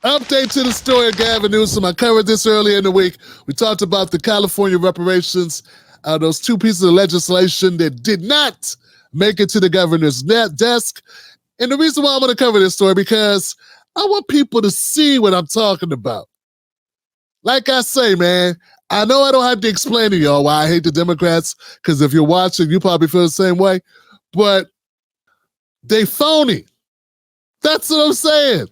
Update to the story of Gavin Newsom. I covered this earlier in the week. We talked about the California reparations, those two pieces of legislation that did not make it to the governor's desk. And the reason why I'm going to cover this story, because I want people to see what I'm talking about. Like I say, man, I know I don't have to explain to y'all why I hate the Democrats, because if you're watching, you probably feel the same way. But they phony. That's what I'm saying.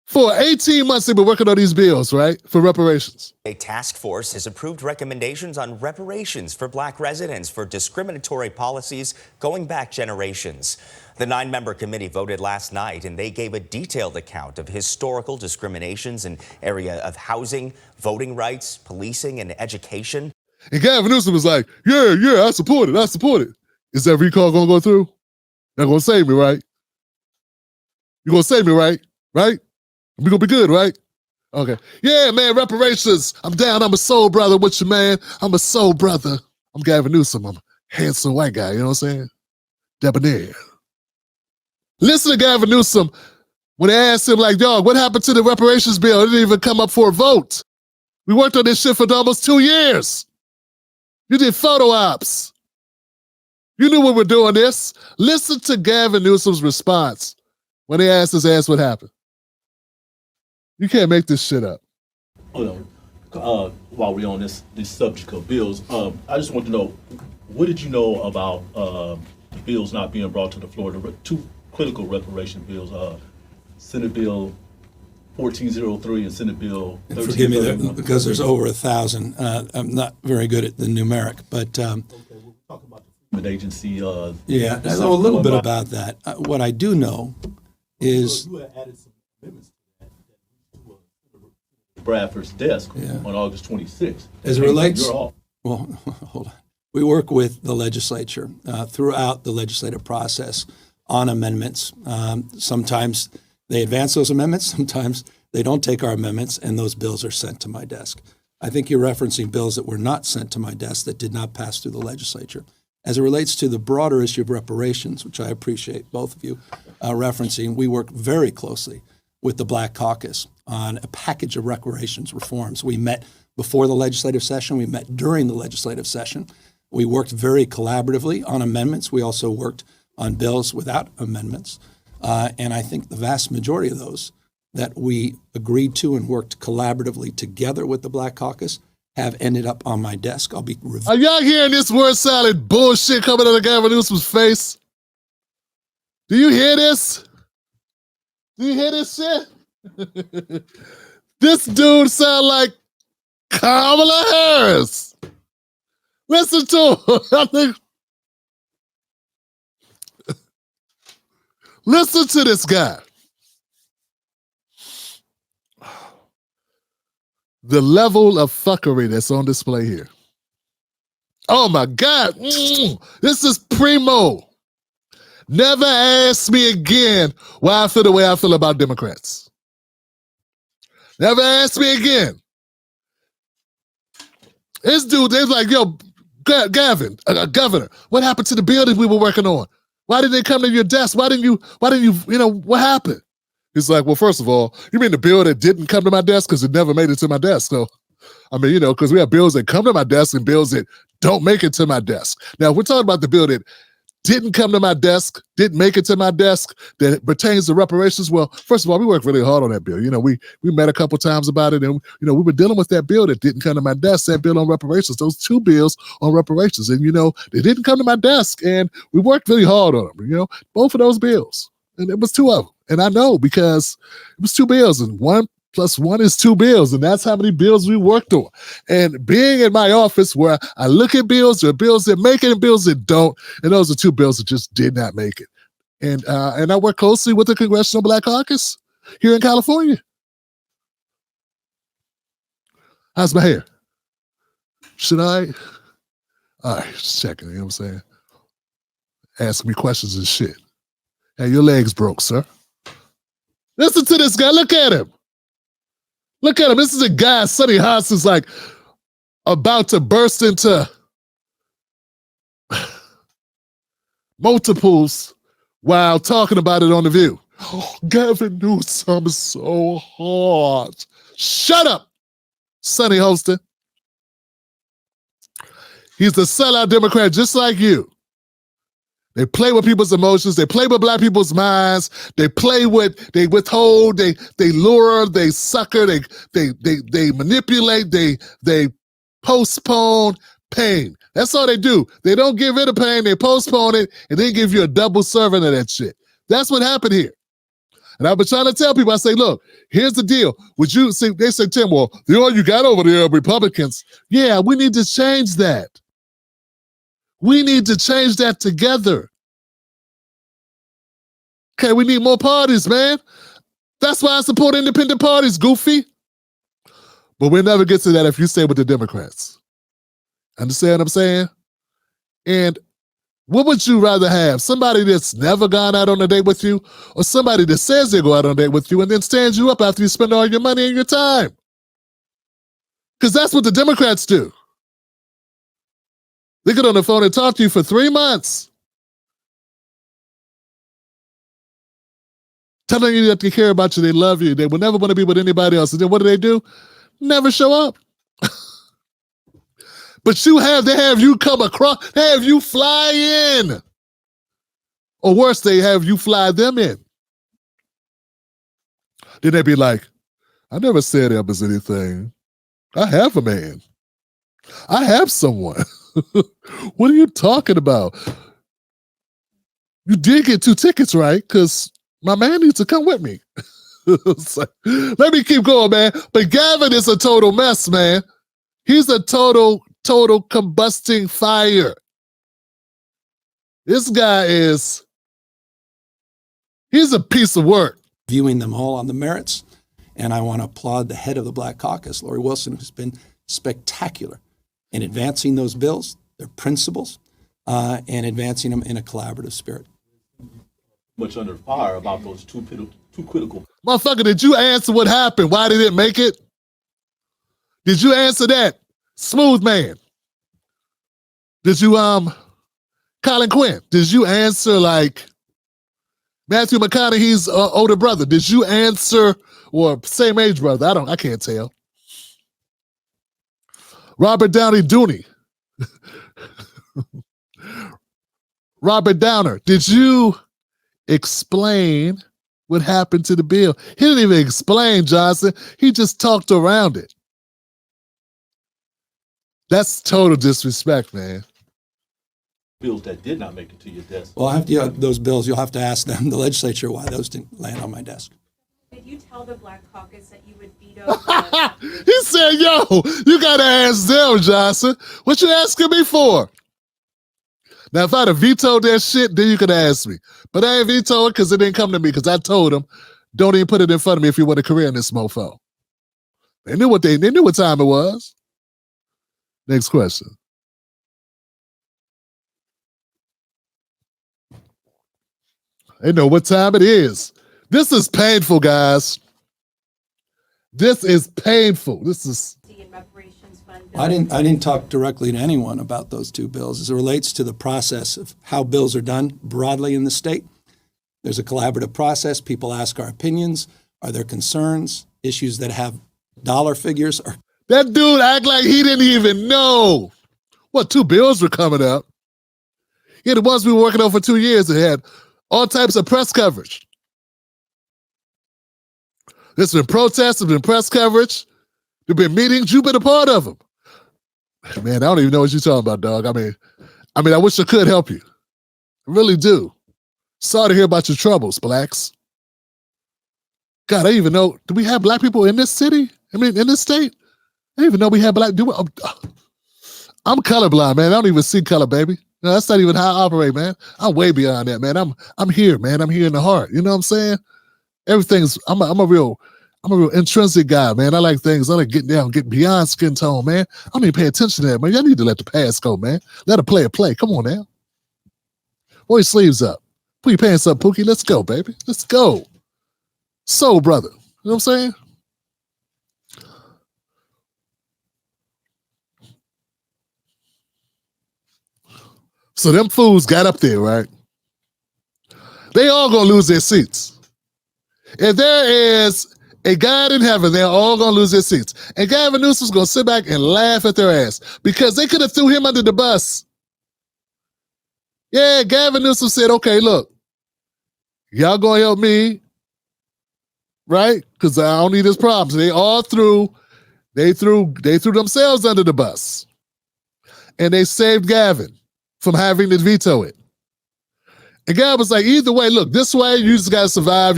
For 18 months, they've been working on these bills, right, for reparations. A task force has approved recommendations on reparations for Black residents for discriminatory policies going back generations. The 9-member committee voted last night, and they gave a detailed account of historical discriminations in area of housing, voting rights, policing, and education. And Gavin Newsom was like, yeah, I support it. Is that recall going to go through? They're going to save me, right? You're going to save me, right? Right? We're going to be good, right? Okay. Yeah, man, reparations. I'm down. I'm a soul brother with you, man. I'm a soul brother. I'm Gavin Newsom. I'm a handsome white guy, you know what I'm saying? Debonair. Listen to Gavin Newsom when they asked him, like, dog, what happened to the reparations bill? It didn't even come up for a vote. We worked on this shit for almost 2 years. You did photo ops. You knew we were doing this. Listen to Gavin Newsom's response when they asked his ass what happened. You can't make this shit up. While we're on this subject of bills, I just want to know, what did you know about the bills not being brought to the floor? The two critical reparation bills, Senate Bill 1403 and Senate Bill 1331. Forgive me, because there's over 1,000. I'm not very good at the numeric, but we'll talk about the agency. Yeah, I know a little bit about that. What I do know is you had added some amendments to Bradford's desk on August 26th. As it relates, you're off. Well, hold on. We work with the legislature throughout the legislative process on amendments. Sometimes they advance those amendments. Sometimes they don't take our amendments, and those bills are sent to my desk. I think you're referencing bills that were not sent to my desk that did not pass through the legislature. As it relates to the broader issue of reparations, which I appreciate both of you referencing, we work very closely with the Black Caucus on a package of reparations reforms. We met before the legislative session. We met during the legislative session. We worked very collaboratively on amendments. We also worked on bills without amendments. And I think the vast majority of those that we agreed to and worked collaboratively together with the Black Caucus have ended up on my desk. I'll be Are y'all hearing this word salad bullshit coming out of Gavin Newsom's face? Do you hear this? Do you hear this shit? This dude sound like Kamala Harris. Listen to him. Listen to this guy. The level of fuckery that's on display here. Oh my God. This is primo. Never ask me again why I feel the way I feel about Democrats. Never ask me again. This dude, they're like, yo, Gavin, Governor, what happened to the building we were working on? Why didn't they come to your desk? Why didn't you, what happened? He's like, well, first of all, you mean the bill that didn't come to my desk? Because it never made it to my desk. So, I mean, because we have bills that come to my desk and bills that don't make it to my desk. Now, if we're talking about the bill that didn't come to my desk, didn't make it to my desk, that pertains to reparations. Well, first of all, we worked really hard on that bill. We met a couple times about it, and we were dealing with that bill that didn't come to my desk, that bill on reparations, those two bills on reparations. And they didn't come to my desk, and we worked really hard on them, both of those bills. And it was two of them. And I know because it was two bills, and 1 + 1 is 2 bills, and that's how many bills we worked on. And being in my office where I look at bills, there are bills that make it and bills that don't, and those are 2 bills that just did not make it. And I work closely with the Congressional Black Caucus here in California. How's my hair? Should I? All right, just checking, you know what I'm saying? Ask me questions and shit. Hey, your leg's broke, sir. Listen to this guy. Look at him. Look at him. This is a guy, Sonny Haas, is like about to burst into multiples while talking about it on The View. Gavin Newsom is so hard. Shut up, Sonny Holston. He's a sellout Democrat just like you. They play with people's emotions. They play with black people's minds. They withhold, they lure, they sucker, they manipulate, they postpone pain. That's all they do. They don't give rid of pain, they postpone it, and they give you a double serving of that shit. That's what happened here. And I've been trying to tell people, I say, look, here's the deal. Would you see, they say, Tim, well, all you got over there are Republicans. Yeah, we need to change that. We need to change that together. Okay, we need more parties, man. That's why I support independent parties, goofy. But we'll never get to that if you stay with the Democrats. Understand what I'm saying? And what would you rather have? Somebody that's never gone out on a date with you, or somebody that says they go out on a date with you and then stands you up after you spend all your money and your time? Because that's what the Democrats do. They get on the phone and talk to you for 3 months, telling you that they care about you, they love you, they will never want to be with anybody else. And then what do? Never show up. But they have you come across, they have you fly in. Or worse, they have you fly them in. Then they be like, I never said there was anything. I have a man. I have someone. What are you talking about? You did get 2 tickets, right? Because my man needs to come with me. Like, let me keep going, man. But Gavin is a total mess, man. He's a total combusting fire. This guy he's a piece of work. Viewing them all on the merits. And I want to applaud the head of the Black Caucus, Lori Wilson, who's been spectacular in advancing those bills, their principles, and advancing them in a collaborative spirit. Much under fire about those two critical. Motherfucker, did you answer what happened? Why did it make it? Did you answer that? Smooth man. Did you, Colin Quinn, did you answer like Matthew McConaughey's older brother? Did you answer, or same age brother? I can't tell. Robert Downey Dooney. Robert Downer, did you explain what happened to the bill? He didn't even explain, Johnson. He just talked around it. That's total disrespect, man. Bills that did not make it to your desk. Well, those bills, you'll have to ask them, the legislature, why those didn't land on my desk. Did you tell the Black Caucus that you would veto? He said, yo, you got to ask them, Johnson. What you asking me for? Now, if I'd have vetoed that shit, then you could ask me. But I ain't vetoed it because it didn't come to me, because I told them, don't even put it in front of me if you want a career in this mofo. They knew what time it was. Next question. They know what time it is. This is painful, guys. This is painful. This is. I didn't talk directly to anyone about those 2 bills as it relates to the process of how bills are done broadly in the state. There's a collaborative process. People ask our opinions. Are there concerns, issues that have dollar figures? That dude act like he didn't even know what 2 bills were coming up. Yeah, the ones we were working on for 2 years that had all types of press coverage. There's been protests, there's been press coverage, there've been meetings, you've been a part of them. Man, I don't even know what you're talking about, dog. I mean, I wish I could help you. I really do. Sorry to hear about your troubles, blacks. God, I didn't even know, do we have black people in this city? I mean, in this state? I didn't even know we had black. I'm colorblind, man. I don't even see color, baby. No, that's not even how I operate, man. I'm way beyond that, man. I'm here, man. I'm here in the heart. You know what I'm saying? Everything's. I'm a real intrinsic guy, man. I like things. I like getting down, getting beyond skin tone, man. I don't even pay attention to that, man. Y'all need to let the past go, man. Let a player play. Come on now. Roll your sleeves up. Put your pants up, Pookie. Let's go, baby. Let's go. Soul brother. You know what I'm saying? So them fools got up there, right? They all gonna lose their seats. If there is a God in heaven, they're all going to lose their seats. And Gavin Newsom's going to sit back and laugh at their ass because they could have threw him under the bus. Yeah, Gavin Newsom said, okay, look, y'all going to help me, right? Because I don't need this problem. So they threw themselves under the bus. And they saved Gavin from having to veto it. And Gavin was like, either way, look, this way, you just got to survive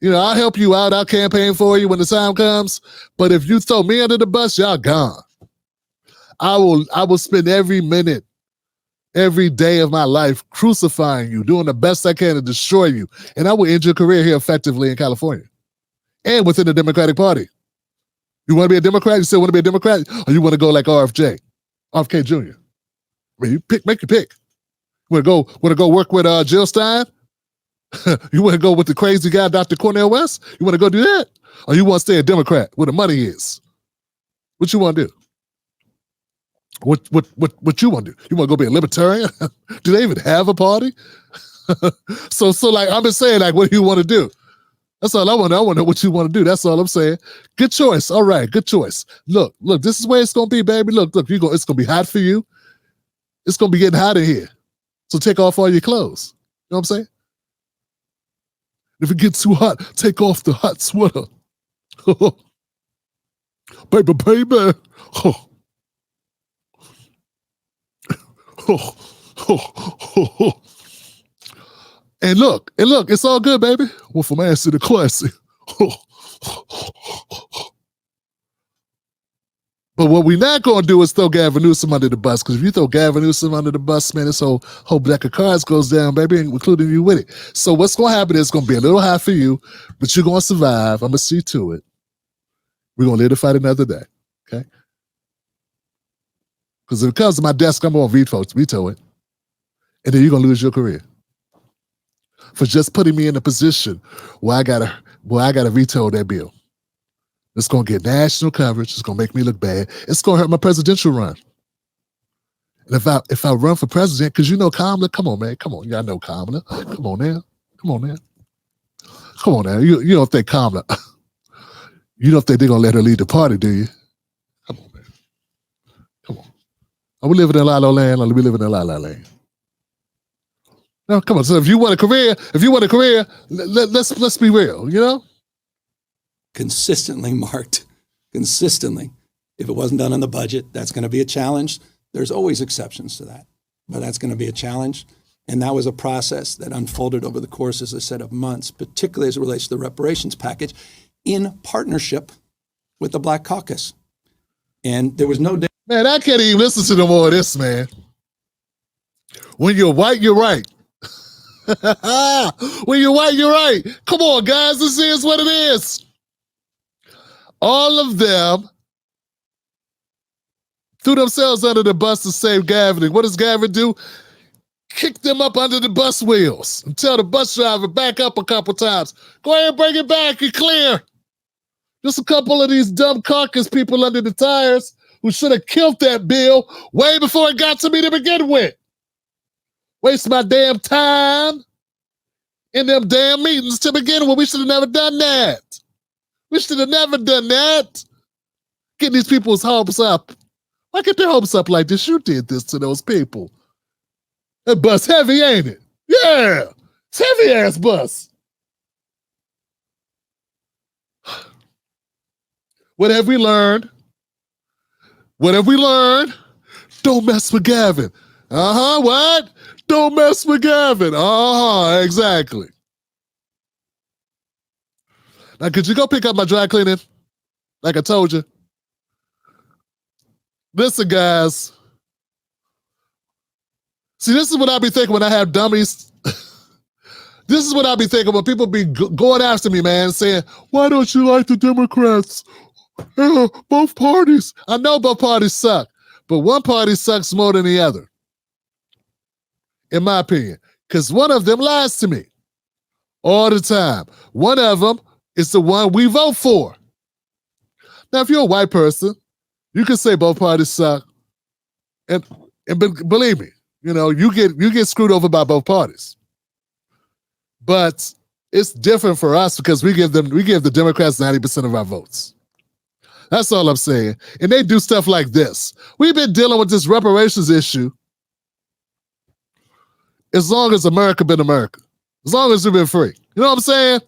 I'll help you out. I'll campaign for you when the time comes. But if you throw me under the bus, y'all gone. I will spend every minute, every day of my life crucifying you, doing the best I can to destroy you. And I will end your career here effectively in California and within the Democratic Party. You want to be a Democrat? You still want to be a Democrat? Or you want to go like RFK Jr.? I mean, you make your pick. Want to go work with Jill Stein? You want to go with the crazy guy, Dr. Cornel West? You want to go do that? Or you want to stay a Democrat where the money is? What you want to do? What you want to do? You want to go be a libertarian? Do they even have a party? So like I'm just saying, like, what do you want to do? That's all I want to know. I want to know what you want to do. That's all I'm saying. Good choice. All right, good choice. Look, this is where it's gonna be, baby. Look, it's gonna be hot for you. It's gonna be getting hot in here. So take off all your clothes. You know what I'm saying? If it gets too hot, take off the hot sweater. Baby. And look, it's all good, baby. Well, from ass to the classy. But what we're not going to do is throw Gavin Newsom under the bus, because if you throw Gavin Newsom under the bus, man, this whole deck of cards goes down, baby, including you with it. So what's going to happen is it's going to be a little high for you, but you're going to survive. I'm going to see to it. We're going to live to fight another day, okay? Because if it comes to my desk, I'm going to veto it. And then you're going to lose your career for just putting me in a position where I gotta veto that bill. It's gonna get national coverage. It's gonna make me look bad. It's gonna hurt my presidential run. And if I run for president, because Kamala, come on, man, come on, y'all know Kamala. Come on now. You don't think Kamala? You don't think they're gonna let her lead the party, do you? Come on, man. Come on. Are we living in La La Land, or are we living in La La Land? No, come on. So if you want a career, let's be real, Consistently marked. Consistently. If it wasn't done on the budget, that's going to be a challenge. There's always exceptions to that, but that's going to be a challenge. And that was a process that unfolded over the course, as I said, of months, particularly as it relates to the reparations package, in partnership with the Black Caucus. And there was no day. Man, I can't even listen to no more of this, man. When you're white, you're right. When you're white, you're right. Come on, guys. This is what it is. All of them threw themselves under the bus to save Gavin. And what does Gavin do? Kick them up under the bus wheels and tell the bus driver, back up a couple times. Go ahead and bring it back. You're clear. Just a couple of these dumb caucus people under the tires who should have killed that bill way before it got to me to begin with. Waste my damn time in them damn meetings to begin with. We should have never done that. We should have never done that. Get these people's hopes up. Why get their hopes up like this? You did this to those people. That bus heavy, ain't it? Yeah. It's heavy ass bus. What have we learned? What have we learned? Don't mess with Gavin. What? Don't mess with Gavin. Exactly. Now, could you go pick up my dry cleaning? Like I told you. Listen, guys. See, this is what I be thinking when I have dummies. This is what I be thinking when people be going after me, man, saying, why don't you like the Democrats? Both parties. I know both parties suck, but one party sucks more than the other, in my opinion, because one of them lies to me all the time. One of them is the one we vote for. Now, if you're a white person, you can say both parties suck, and believe me, you get screwed over by both parties. But It's different for us because we give the Democrats 90% of our votes. That's all I'm saying. And they do stuff like this. We've been dealing with this reparations issue as long as America been America. As long as we've been free. You know what I'm saying?